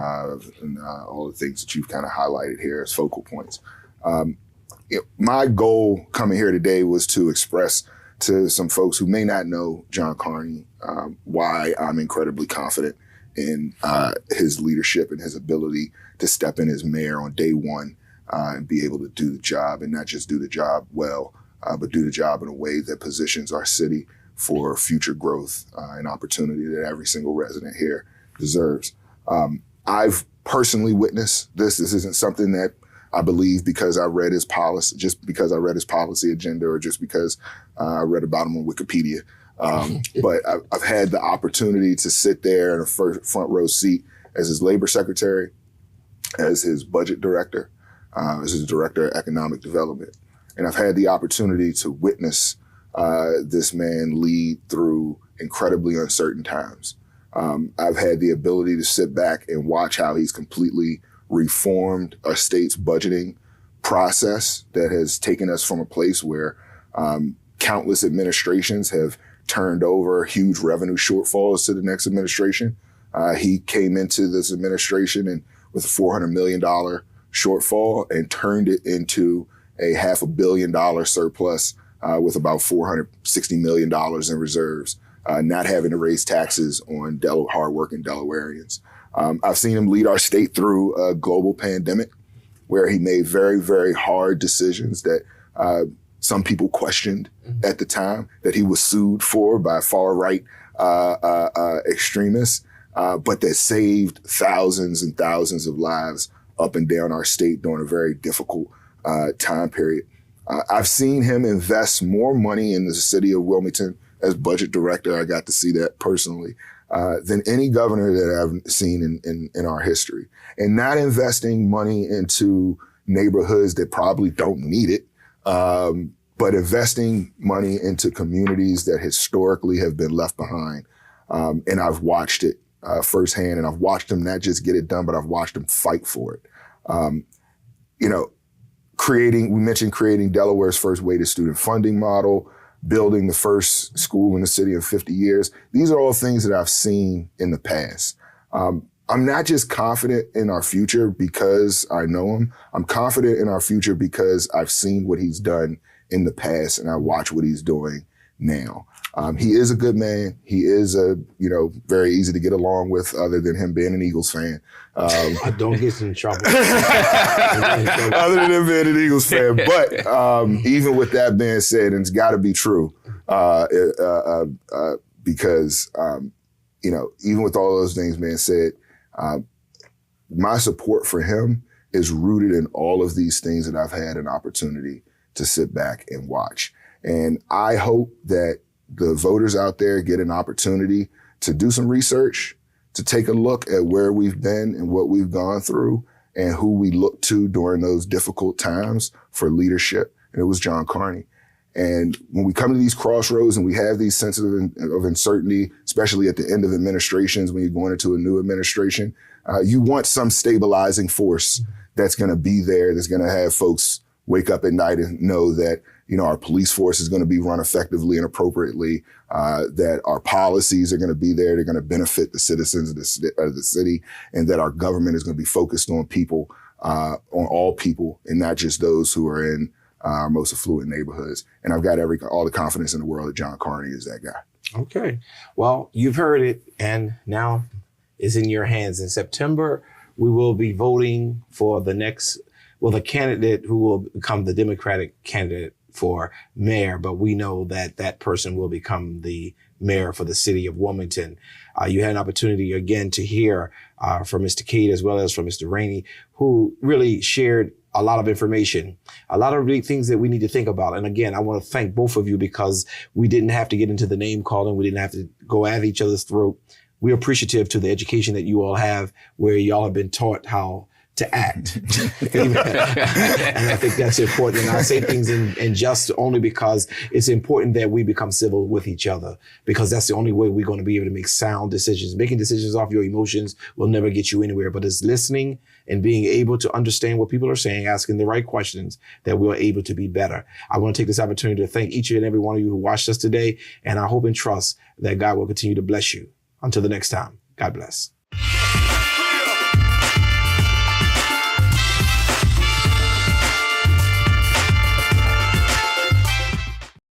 And all the things that you've kind of highlighted here as focal points. My goal coming here today was to express to some folks who may not know John Carney why I'm incredibly confident in his leadership and his ability to step in as mayor on day one and be able to do the job, and not just do the job well, but do the job in a way that positions our city for future growth and opportunity that every single resident here deserves. I've personally witnessed this. This isn't something that I believe because I read his policy, just because I read his policy agenda, or just because I read about him on Wikipedia. But I've had the opportunity to sit there in a front row seat as his labor secretary, as his budget director, as his director of economic development. And I've had the opportunity to witness this man lead through incredibly uncertain times. I've had the ability to sit back and watch how he's completely reformed our state's budgeting process that has taken us from a place where countless administrations have turned over huge revenue shortfalls to the next administration. He came into this administration and with a $400 million shortfall and turned it into a $500 million surplus with about $460 million in reserves, not having to raise taxes on hardworking Delawareans. I've seen him lead our state through a global pandemic where he made very, very hard decisions that some people questioned at the time, that he was sued for by far-right extremists, but that saved thousands and thousands of lives up and down our state during a very difficult time period. I've seen him invest more money in the city of Wilmington as budget director. I got to see that personally. Than any governor that I've seen in our history. And not investing money into neighborhoods that probably don't need it, but investing money into communities that historically have been left behind. And I've watched it firsthand, and I've watched him not just get it done, but I've watched him fight for it. We mentioned creating Delaware's first weighted student funding model, building the first school in the city in 50 years. These are all things that I've seen in the past. I'm not just confident in our future because I know him. I'm confident in our future because I've seen what he's done in the past and I watch what he's doing now. He is a good man. He is very easy to get along with, other than him being an Eagles fan. Don't get in trouble. Other than him being an Eagles fan. But even with that being said, and it's got to be true, because, even with all those things being said, my support for him is rooted in all of these things that I've had an opportunity to sit back and watch. And I hope that the voters out there get an opportunity to do some research, to take a look at where we've been and what we've gone through and who we look to during those difficult times for leadership. And it was John Carney. And when we come to these crossroads and we have these senses of uncertainty, especially at the end of administrations, when you're going into a new administration, you want some stabilizing force that's going to be there, that's going to have folks wake up at night and know that, our police force is going to be run effectively and appropriately, that our policies are going to be there, they're going to benefit the citizens of the city, and that our government is going to be focused on people, on all people, and not just those who are in our most affluent neighborhoods. And I've got all the confidence in the world that John Carney is that guy. Okay. Well, you've heard it, and now it's in your hands. In September, we will be voting for the candidate who will become the Democratic candidate for mayor, but we know that that person will become the mayor for the city of Wilmington. You had an opportunity again to hear from Mr. Cade as well as from Mr. Rainey, who really shared a lot of information, a lot of really things that we need to think about. And again, I want to thank both of you because we didn't have to get into the name calling. We didn't have to go at each other's throat. We're appreciative to the education that you all have, where y'all have been taught how to act. And I think that's important. And I say things in just only because it's important that we become civil with each other, because that's the only way we're going to be able to make sound decisions. Making decisions off your emotions will never get you anywhere, but it's listening and being able to understand what people are saying, asking the right questions, that we're able to be better. I want to take this opportunity to thank each and every one of you who watched us today, and I hope and trust that God will continue to bless you. Until the next time, God bless.